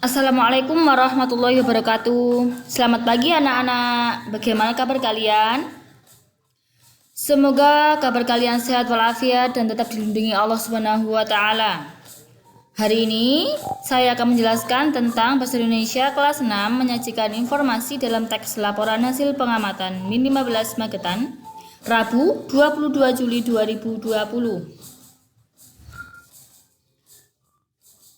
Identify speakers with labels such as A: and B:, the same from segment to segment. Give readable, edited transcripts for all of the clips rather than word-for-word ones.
A: Assalamualaikum warahmatullahi wabarakatuh. Selamat pagi anak-anak. Bagaimana kabar kalian? Semoga kabar kalian sehat walafiat dan tetap dilindungi Allah Subhanahu wa taala. Hari ini saya akan menjelaskan tentang Bahasa Indonesia kelas 6 menyajikan informasi dalam teks laporan hasil pengamatan Min 15 Magetan, Rabu 22 Juli 2020.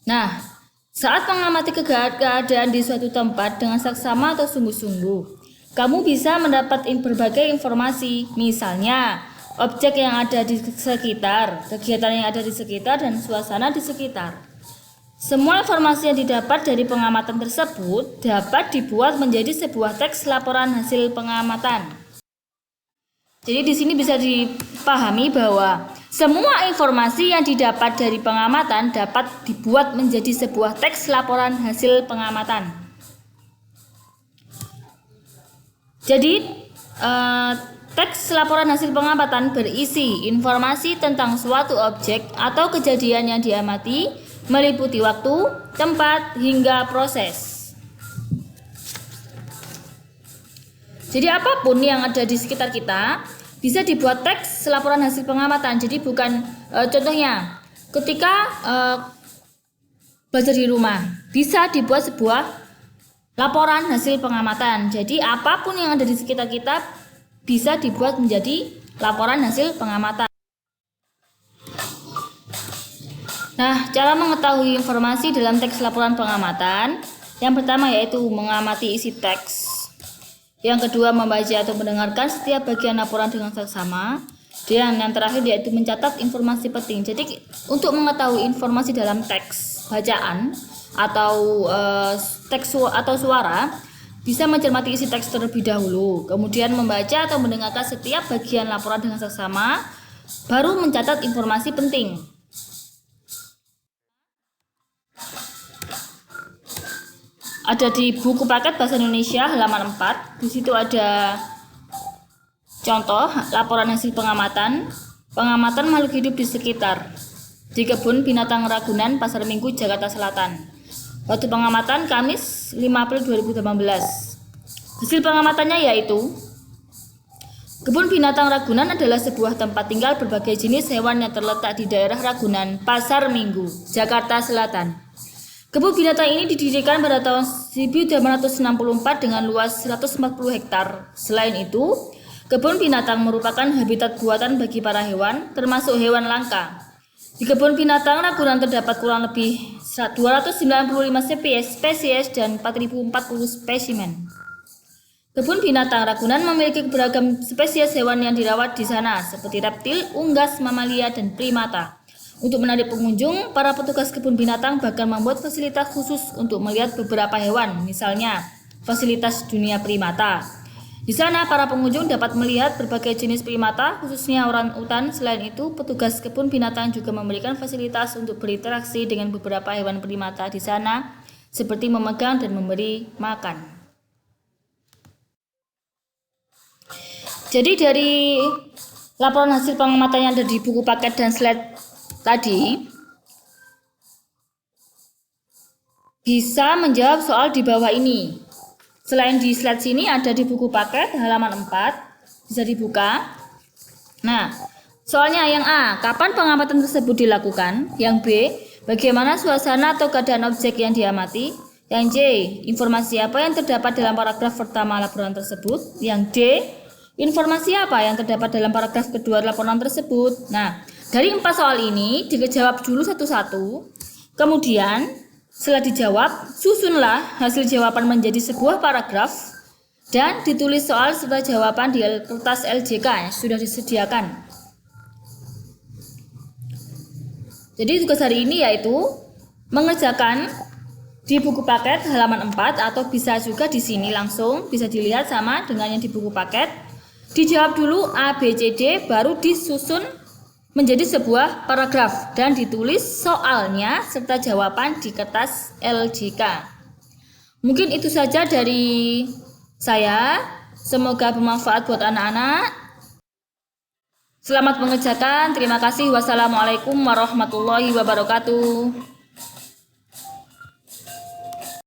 A: Nah, saat mengamati keadaan di suatu tempat dengan saksama atau sungguh-sungguh, kamu bisa mendapat berbagai informasi, misalnya objek yang ada di sekitar, kegiatan yang ada di sekitar, dan suasana di sekitar. Semua informasi yang didapat dari pengamatan tersebut dapat dibuat menjadi sebuah teks laporan hasil pengamatan. Jadi di sini bisa dipahami bahwa semua informasi yang didapat dari pengamatan dapat dibuat menjadi sebuah teks laporan hasil pengamatan. Jadi teks laporan hasil pengamatan berisi informasi tentang suatu objek atau kejadian yang diamati, meliputi waktu, tempat, hingga proses. Jadi apapun yang ada di sekitar kita bisa dibuat teks laporan hasil pengamatan. Jadi bukan contohnya ketika belajar di rumah bisa dibuat sebuah laporan hasil pengamatan. Jadi apapun yang ada di sekitar kita bisa dibuat menjadi laporan hasil pengamatan. Nah, cara mengetahui informasi dalam teks laporan pengamatan, yang pertama yaitu mengamati isi teks. Yang kedua, membaca atau mendengarkan setiap bagian laporan dengan saksama. Dan yang terakhir yaitu mencatat informasi penting. Jadi untuk mengetahui informasi dalam teks bacaan atau teks atau suara, bisa mencermati isi teks terlebih dahulu, kemudian membaca atau mendengarkan setiap bagian laporan dengan saksama, baru mencatat informasi penting. Ada di buku paket Bahasa Indonesia halaman 4. Di situ ada contoh laporan hasil pengamatan makhluk hidup di sekitar di Kebun Binatang Ragunan, Pasar Minggu, Jakarta Selatan. Waktu pengamatan Kamis 5 April 2018. Hasil pengamatannya yaitu Kebun Binatang Ragunan adalah sebuah tempat tinggal berbagai jenis hewan yang terletak di daerah Ragunan, Pasar Minggu, Jakarta Selatan. Kebun binatang ini didirikan pada tahun 1864 dengan luas 140 hektar. Selain itu, kebun binatang merupakan habitat buatan bagi para hewan, termasuk hewan langka. Di kebun binatang Ragunan terdapat kurang lebih 295 spesies dan 4040 spesimen. Kebun binatang Ragunan memiliki beragam spesies hewan yang dirawat di sana, seperti reptil, unggas, mamalia, dan primata. Untuk menarik pengunjung, para petugas kebun binatang bahkan membuat fasilitas khusus untuk melihat beberapa hewan, misalnya fasilitas dunia primata. Di sana, para pengunjung dapat melihat berbagai jenis primata, khususnya orang-utan. Selain itu, petugas kebun binatang juga memberikan fasilitas untuk berinteraksi dengan beberapa hewan primata di sana, seperti memegang dan memberi makan. Jadi dari laporan hasil pengamatan yang ada di buku paket dan slide tadi bisa menjawab soal di bawah ini. Selain di slide sini ada di buku paket halaman 4, bisa dibuka. Nah, soalnya yang A, kapan pengamatan tersebut dilakukan? Yang B, bagaimana suasana atau keadaan objek yang diamati? Yang C, informasi apa yang terdapat dalam paragraf pertama laporan tersebut? Yang D, informasi apa yang terdapat dalam paragraf kedua laporan tersebut? Nah, dari 4 soal ini dijawab dulu satu-satu. Kemudian setelah dijawab, susunlah hasil jawaban menjadi sebuah paragraf dan ditulis soal serta jawaban di kertas LJK yang sudah disediakan. Jadi tugas hari ini yaitu mengerjakan di buku paket halaman 4 atau bisa juga di sini langsung bisa dilihat sama dengan yang di buku paket. Dijawab dulu A, B, C, D, baru disusun menjadi sebuah paragraf dan ditulis soalnya serta jawaban di kertas LJK. Mungkin itu saja dari saya. Semoga bermanfaat buat anak-anak. Selamat mengerjakan. Terima kasih. Wassalamualaikum warahmatullahi wabarakatuh.